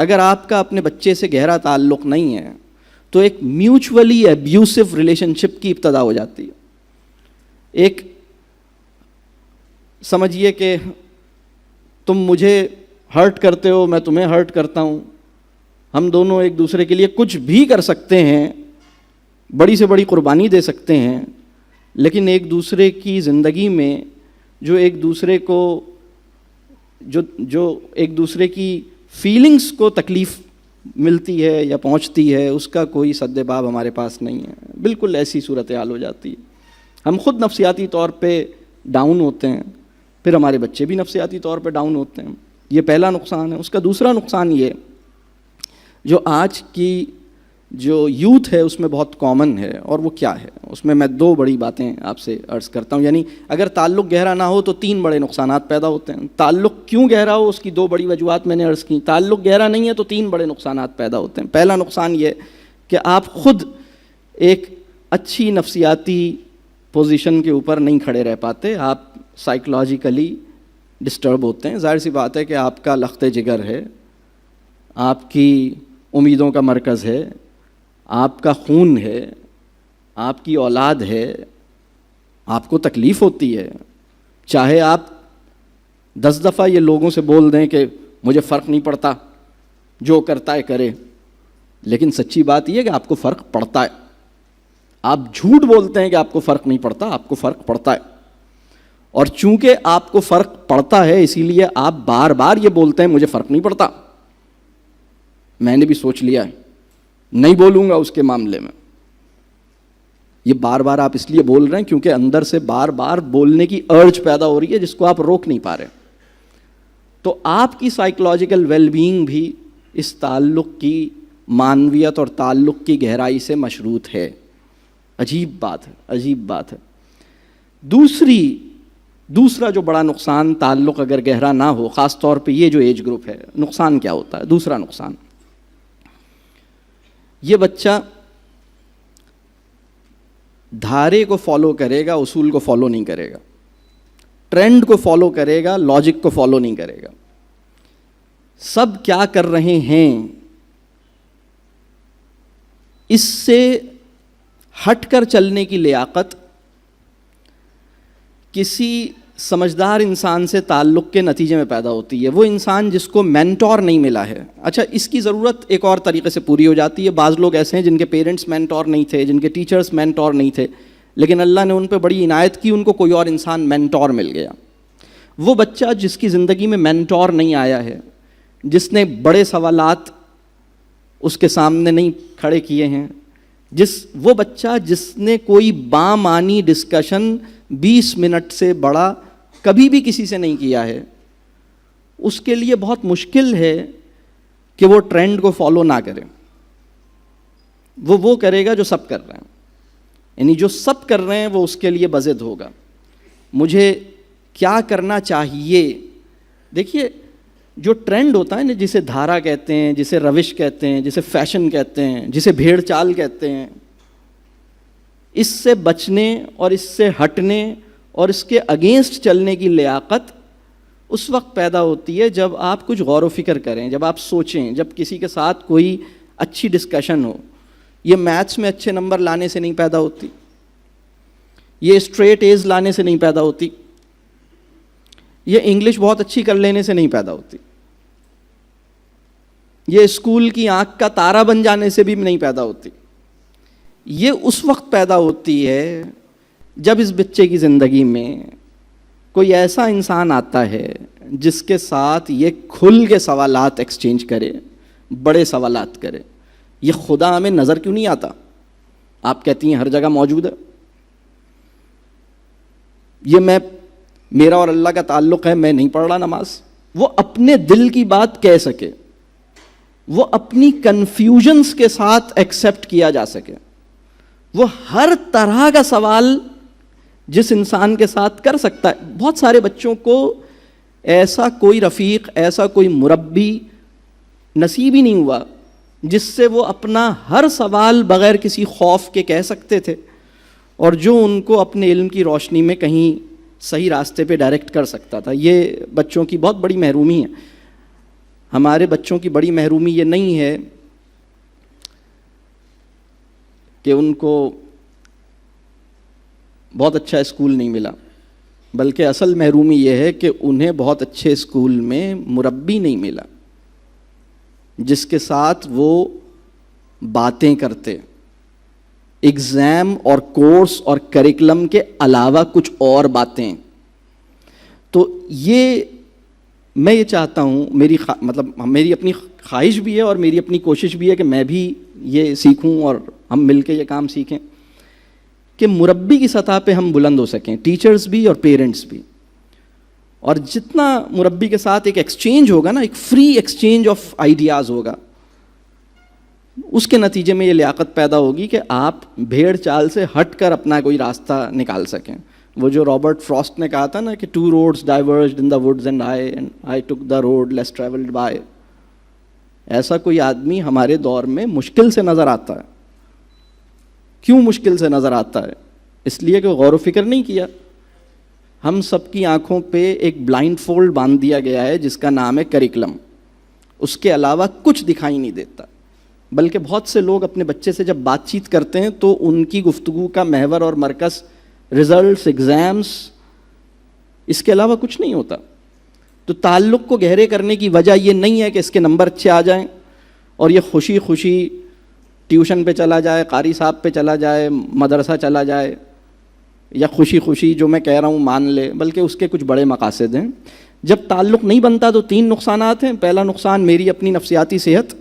اگر آپ کا اپنے بچے سے گہرا تعلق نہیں ہے تو ایک میوچولی ابیوسو ریلیشن شپ کی ابتدا ہو جاتی ہے. ایک سمجھیے کہ تم مجھے ہرٹ کرتے ہو، میں تمہیں ہرٹ کرتا ہوں، ہم دونوں ایک دوسرے کے لیے کچھ بھی کر سکتے ہیں، بڑی سے بڑی قربانی دے سکتے ہیں، لیکن ایک دوسرے کی زندگی میں جو ایک دوسرے کو جو ایک دوسرے کی فیلنگز کو تکلیف ملتی ہے یا پہنچتی ہے، اس کا کوئی سد باب ہمارے پاس نہیں ہے. بالکل ایسی صورتحال ہو جاتی ہے. ہم خود نفسیاتی طور پہ ڈاؤن ہوتے ہیں، پھر ہمارے بچے بھی نفسیاتی طور پہ ڈاؤن ہوتے ہیں. یہ پہلا نقصان ہے. اس کا دوسرا نقصان یہ جو آج کی جو یوتھ ہے اس میں بہت کامن ہے، اور وہ کیا ہے، اس میں دو بڑی باتیں آپ سے عرض کرتا ہوں. یعنی اگر تعلق گہرا نہ ہو تو 3 بڑے نقصانات پیدا ہوتے ہیں. تعلق کیوں گہرا ہو اس کی 2 بڑی وجوہات میں نے عرض کی. تعلق گہرا نہیں ہے تو 3 بڑے نقصانات پیدا ہوتے ہیں. پہلا نقصان یہ کہ آپ خود ایک اچھی نفسیاتی پوزیشن کے اوپر نہیں کھڑے رہ پاتے، آپ سائیکولوجیکلی ڈسٹرب ہوتے ہیں. ظاہر سی بات ہے کہ آپ کا لخت جگر ہے، آپ کی امیدوں کا مرکز ہے، آپ کا خون ہے، آپ کی اولاد ہے، آپ کو تکلیف ہوتی ہے. چاہے آپ 10 دفعہ یہ لوگوں سے بول دیں کہ مجھے فرق نہیں پڑتا، جو کرتا ہے کرے، لیکن سچی بات یہ ہے کہ آپ کو فرق پڑتا ہے. آپ جھوٹ بولتے ہیں کہ آپ کو فرق نہیں پڑتا، آپ کو فرق پڑتا ہے. اور چونکہ آپ کو فرق پڑتا ہے اسی لیے آپ بار بار یہ بولتے ہیں مجھے فرق نہیں پڑتا. میں نے بھی سوچ لیا ہے، نہیں بولوں گا اس کے معاملے میں. یہ بار بار آپ اس لیے بول رہے ہیں کیونکہ اندر سے بار بار بولنے کی ارج پیدا ہو رہی ہے جس کو آپ روک نہیں پا رہے. تو آپ کی سائیکولوجیکل ویل بینگ بھی اس تعلق کی معنویت اور تعلق کی گہرائی سے مشروط ہے. عجیب بات ہے، عجیب بات ہے. دوسرا جو بڑا نقصان تعلق اگر گہرا نہ ہو، خاص طور پہ یہ جو ایج گروپ ہے، نقصان کیا ہوتا ہے؟ دوسرا نقصان، یہ بچہ دھارے کو فالو کرے گا، اصول کو فالو نہیں کرے گا، ٹرینڈ کو فالو کرے گا، لاجک کو فالو نہیں کرے گا. سب کیا کر رہے ہیں اس سے ہٹ کر چلنے کی لیاقت کسی سمجھدار انسان سے تعلق کے نتیجے میں پیدا ہوتی ہے. وہ انسان جس کو مینٹور نہیں ملا ہے. اچھا، اس کی ضرورت ایک اور طریقے سے پوری ہو جاتی ہے. بعض لوگ ایسے ہیں جن کے پیرنٹس مینٹور نہیں تھے، جن کے ٹیچرز مینٹور نہیں تھے، لیکن اللہ نے ان پہ بڑی عنایت کی، ان کو کوئی اور انسان مینٹور مل گیا. وہ بچہ جس کی زندگی میں مینٹور نہیں آیا ہے، جس نے بڑے سوالات اس کے سامنے نہیں کھڑے کیے ہیں، وہ بچہ جس نے کوئی بامعنی ڈسکشن 20 منٹ سے بڑا کبھی بھی کسی سے نہیں کیا ہے، اس کے لیے بہت مشکل ہے کہ وہ ٹرینڈ کو فالو نہ کرے. وہ کرے گا جو سب کر رہے ہیں، یعنی جو سب کر رہے ہیں وہ اس کے لیے بضد ہوگا. مجھے کیا کرنا چاہیے؟ دیکھیے، جو ٹرینڈ ہوتا ہے نا، جسے دھارا کہتے ہیں، جسے روش کہتے ہیں، جسے فیشن کہتے ہیں، جسے بھیڑ چال کہتے ہیں، اس سے بچنے اور اس سے ہٹنے اور اس کے اگینسٹ چلنے کی لیاقت اس وقت پیدا ہوتی ہے جب آپ کچھ غور و فکر کریں، جب آپ سوچیں، جب کسی کے ساتھ کوئی اچھی ڈسکشن ہو. یہ میتھس میں اچھے نمبر لانے سے نہیں پیدا ہوتی، یہ اسٹریٹ ایز لانے سے نہیں پیدا ہوتی، یہ انگلش بہت اچھی کر لینے سے نہیں پیدا ہوتی، یہ اسکول کی آنکھ کا تارا بن جانے سے بھی نہیں پیدا ہوتی. یہ اس وقت پیدا ہوتی ہے جب اس بچے کی زندگی میں کوئی ایسا انسان آتا ہے جس کے ساتھ یہ کھل کے سوالات ایکسچینج کرے، بڑے سوالات کرے. یہ خدا ہمیں نظر کیوں نہیں آتا؟ آپ کہتی ہیں ہر جگہ موجود ہے. یہ میرا اور اللہ کا تعلق ہے، میں نہیں پڑھ رہا نماز. وہ اپنے دل کی بات کہہ سکے، وہ اپنی کنفیوژنز کے ساتھ ایکسیپٹ کیا جا سکے. وہ ہر طرح کا سوال جس انسان کے ساتھ کر سکتا ہے. بہت سارے بچوں کو ایسا کوئی رفیق، ایسا کوئی مربی نصیب ہی نہیں ہوا جس سے وہ اپنا ہر سوال بغیر کسی خوف کے کہہ سکتے تھے، اور جو ان کو اپنے علم کی روشنی میں کہیں صحیح راستے پہ ڈائریکٹ کر سکتا تھا. یہ بچوں کی بہت بڑی محرومی ہے. ہمارے بچوں کی بڑی محرومی یہ نہیں ہے کہ ان کو بہت اچھا اسکول نہیں ملا، بلکہ اصل محرومی یہ ہے کہ انہیں بہت اچھے اسکول میں مربی نہیں ملا جس کے ساتھ وہ باتیں کرتے، ایگزام اور کورس اور کریکلم کے علاوہ کچھ اور باتیں. تو یہ میں یہ چاہتا ہوں، میری اپنی خواہش بھی ہے اور میری اپنی کوشش بھی ہے کہ میں بھی یہ سیکھوں اور ہم مل کے یہ کام سیکھیں کہ مربی کی سطح پہ ہم بلند ہو سکیں، ٹیچرز بھی اور پیرنٹس بھی. اور جتنا مربی کے ساتھ ایک ایکسچینج ہوگا نا، ایک فری ایکسچینج آف آئیڈیاز ہوگا، اس کے نتیجے میں یہ لیاقت پیدا ہوگی کہ آپ بھیڑ چال سے ہٹ کر اپنا کوئی راستہ نکال سکیں. وہ جو رابرٹ فراسٹ نے کہا تھا نا کہ 2 roads diverged in the woods and I took the road less traveled by. ایسا کوئی آدمی ہمارے دور میں مشکل سے نظر آتا ہے. کیوں مشکل سے نظر آتا ہے؟ اس لیے کہ غور و فکر نہیں کیا. ہم سب کی آنکھوں پہ ایک بلائنڈ فولڈ باندھ دیا گیا ہے جس کا نام ہے کریکلم. اس کے علاوہ کچھ دکھائی نہیں دیتا. بلکہ بہت سے لوگ اپنے بچے سے جب بات چیت کرتے ہیں تو ان کی گفتگو کا محور اور مرکز ریزلٹس، ایگزامس، اس کے علاوہ کچھ نہیں ہوتا. تو تعلق کو گہرے کرنے کی وجہ یہ نہیں ہے کہ اس کے نمبر اچھے آ جائیں اور یہ خوشی خوشی ٹیوشن پہ چلا جائے، قاری صاحب پہ چلا جائے، مدرسہ چلا جائے، یا خوشی خوشی جو میں کہہ رہا ہوں مان لے، بلکہ اس کے کچھ بڑے مقاصد ہیں. جب تعلق نہیں بنتا تو 3 نقصانات ہیں. پہلا نقصان میری اپنی نفسیاتی صحت،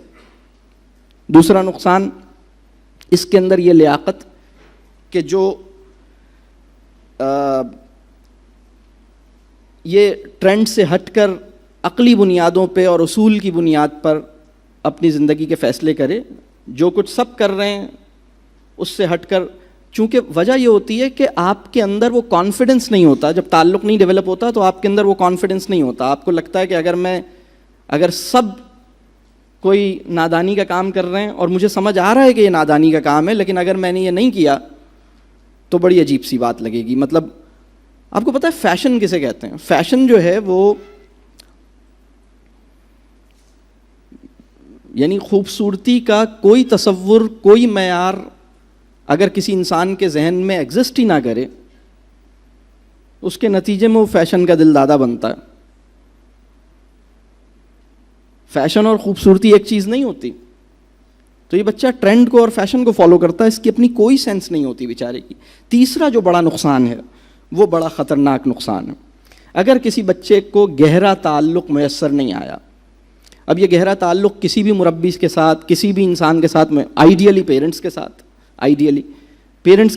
دوسرا نقصان اس کے اندر یہ لیاقت کہ جو یہ ٹرینڈ سے ہٹ کر عقلی بنیادوں پہ اور اصول کی بنیاد پر اپنی زندگی کے فیصلے کرے. جو کچھ سب کر رہے ہیں اس سے ہٹ کر، چونکہ وجہ یہ ہوتی ہے کہ آپ کے اندر وہ کانفیڈنس نہیں ہوتا. جب تعلق نہیں ڈیولپ ہوتا تو آپ کے اندر وہ کانفیڈنس نہیں ہوتا. آپ کو لگتا ہے کہ اگر سب کوئی نادانی کا کام کر رہے ہیں اور مجھے سمجھ آ رہا ہے کہ یہ نادانی کا کام ہے، لیکن اگر میں نے یہ نہیں کیا تو بڑی عجیب سی بات لگے گی. مطلب آپ کو پتہ ہے فیشن کسے کہتے ہیں؟ فیشن جو ہے وہ یعنی خوبصورتی کا کوئی تصور، کوئی معیار اگر کسی انسان کے ذہن میں ایگزسٹ ہی نہ کرے، اس کے نتیجے میں وہ فیشن کا دل دادا بنتا ہے. فیشن اور خوبصورتی ایک چیز نہیں ہوتی. تو یہ بچہ ٹرینڈ کو اور فیشن کو فالو کرتا ہے، اس کی اپنی کوئی سینس نہیں ہوتی بیچارے کی. تیسرا جو بڑا نقصان ہے وہ بڑا خطرناک نقصان ہے. اگر کسی بچے کو گہرا تعلق میسر نہیں آیا، اب یہ گہرا تعلق کسی بھی مربی کے ساتھ، کسی بھی انسان کے ساتھ میں آئیڈیلی پیرنٹس کے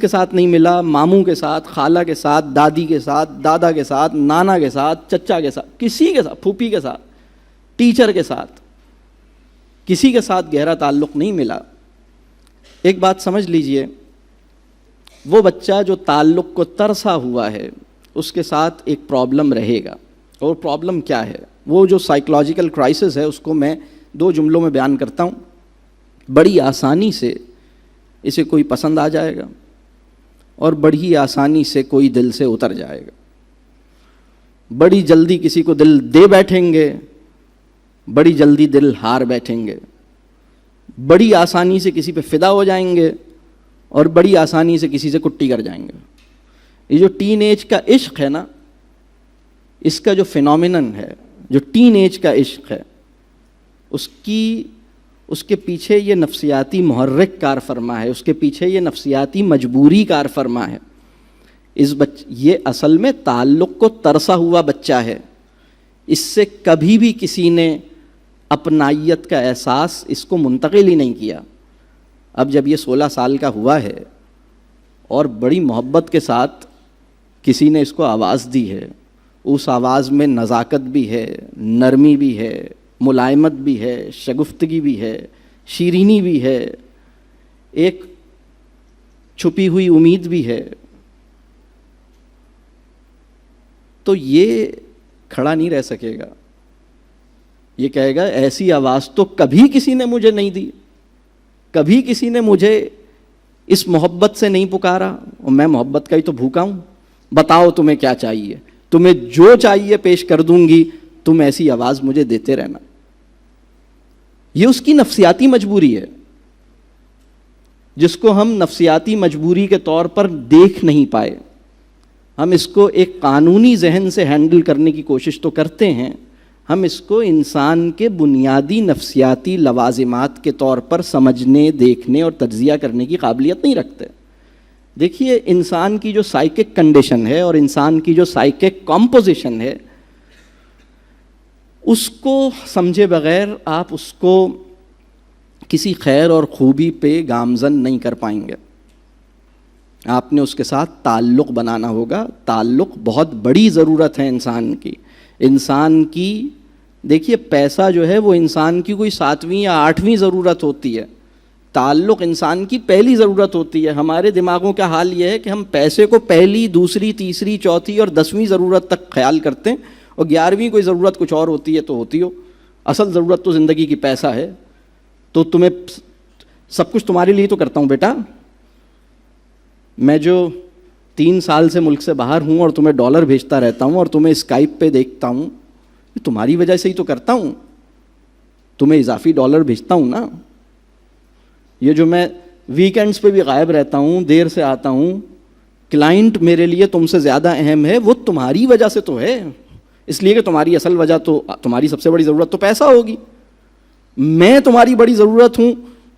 ساتھ نہیں ملا، ماموں کے ساتھ، خالہ کے ساتھ، دادی کے ساتھ، دادا کے ساتھ، نانا کے ساتھ، چچا کے ساتھ، کسی کے ساتھ، پھوپھی کے ساتھ، ٹیچر کے ساتھ، کسی کے ساتھ گہرا تعلق نہیں ملا، ایک بات سمجھ لیجئے، وہ بچہ جو تعلق کو ترسا ہوا ہے اس کے ساتھ ایک پرابلم رہے گا. اور پرابلم کیا ہے؟ وہ جو سائیکولوجیکل کرائسس ہے اس کو میں 2 جملوں میں بیان کرتا ہوں. بڑی آسانی سے اسے کوئی پسند آ جائے گا اور بڑی آسانی سے کوئی دل سے اتر جائے گا. بڑی جلدی کسی کو دل دے بیٹھیں گے، بڑی جلدی دل ہار بیٹھیں گے. بڑی آسانی سے کسی پہ فدا ہو جائیں گے اور بڑی آسانی سے کسی سے کٹی کر جائیں گے. یہ جو ٹین ایج کا عشق ہے نا، اس کا جو فینومینن ہے، جو ٹین ایج کا عشق ہے، اس کے پیچھے یہ نفسیاتی محرک کار فرما ہے، اس کے پیچھے یہ نفسیاتی مجبوری کار فرما ہے. یہ اصل میں تعلق کو ترسا ہوا بچہ ہے. اس سے کبھی بھی کسی نے اپنائیت کا احساس اس کو منتقل ہی نہیں کیا. اب جب یہ 16 سال کا ہوا ہے اور بڑی محبت کے ساتھ کسی نے اس کو آواز دی ہے، اس آواز میں نزاکت بھی ہے، نرمی بھی ہے، ملائمت بھی ہے، شگفتگی بھی ہے، شیرینی بھی ہے، ایک چھپی ہوئی امید بھی ہے، تو یہ کھڑا نہیں رہ سکے گا. یہ کہے گا ایسی آواز تو کبھی کسی نے مجھے نہیں دی، کبھی کسی نے مجھے اس محبت سے نہیں پکارا، اور میں محبت کا ہی تو بھوکا ہوں. بتاؤ تمہیں کیا چاہیے، تمہیں جو چاہیے پیش کر دوں گی، تم ایسی آواز مجھے دیتے رہنا. یہ اس کی نفسیاتی مجبوری ہے، جس کو ہم نفسیاتی مجبوری کے طور پر دیکھ نہیں پائے. ہم اس کو ایک قانونی ذہن سے ہینڈل کرنے کی کوشش تو کرتے ہیں، ہم اس کو انسان کے بنیادی نفسیاتی لوازمات کے طور پر سمجھنے، دیکھنے اور تجزیہ کرنے کی قابلیت نہیں رکھتے. دیکھیے انسان کی جو سائیکک کنڈیشن ہے اور انسان کی جو سائیکک کمپوزیشن ہے، اس کو سمجھے بغیر آپ اس کو کسی خیر اور خوبی پہ گامزن نہیں کر پائیں گے. آپ نے اس کے ساتھ تعلق بنانا ہوگا. تعلق بہت بڑی ضرورت ہے انسان کی. انسان کی دیکھیے پیسہ جو ہے وہ انسان کی کوئی 7ویں یا 8ویں ضرورت ہوتی ہے. تعلق انسان کی پہلی ضرورت ہوتی ہے. ہمارے دماغوں کا حال یہ ہے کہ ہم پیسے کو پہلی، دوسری، تیسری، چوتھی اور 10ویں ضرورت تک خیال کرتے ہیں، اور 11ویں کوئی ضرورت کچھ اور ہوتی ہے تو ہوتی ہو. اصل ضرورت تو زندگی کی پیسہ ہے. تو تمہیں سب کچھ تمہارے لیے تو کرتا ہوں بیٹا. میں جو 3 سال سے ملک سے باہر ہوں اور تمہیں ڈالر بھیجتا رہتا ہوں اور تمہیں اسکائپ پہ دیکھتا ہوں، یہ تمہاری وجہ سے ہی تو کرتا ہوں. تمہیں اضافی ڈالر بھیجتا ہوں نا. یہ جو میں ویکینڈز پہ بھی غائب رہتا ہوں، دیر سے آتا ہوں، کلائنٹ میرے لیے تم سے زیادہ اہم ہے، وہ تمہاری وجہ سے تو ہے. اس لیے کہ تمہاری اصل وجہ تو، تمہاری سب سے بڑی ضرورت تو پیسہ ہوگی. میں تمہاری بڑی ضرورت ہوں؟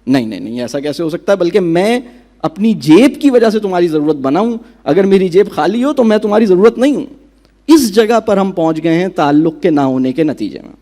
نہیں، ایسا کیسے ہو سکتا ہے؟ بلکہ میں اپنی جیب کی وجہ سے تمہاری ضرورت بناؤں. اگر میری جیب خالی ہو تو میں تمہاری ضرورت نہیں ہوں. اس جگہ پر ہم پہنچ گئے ہیں تعلق کے نہ ہونے کے نتیجے میں.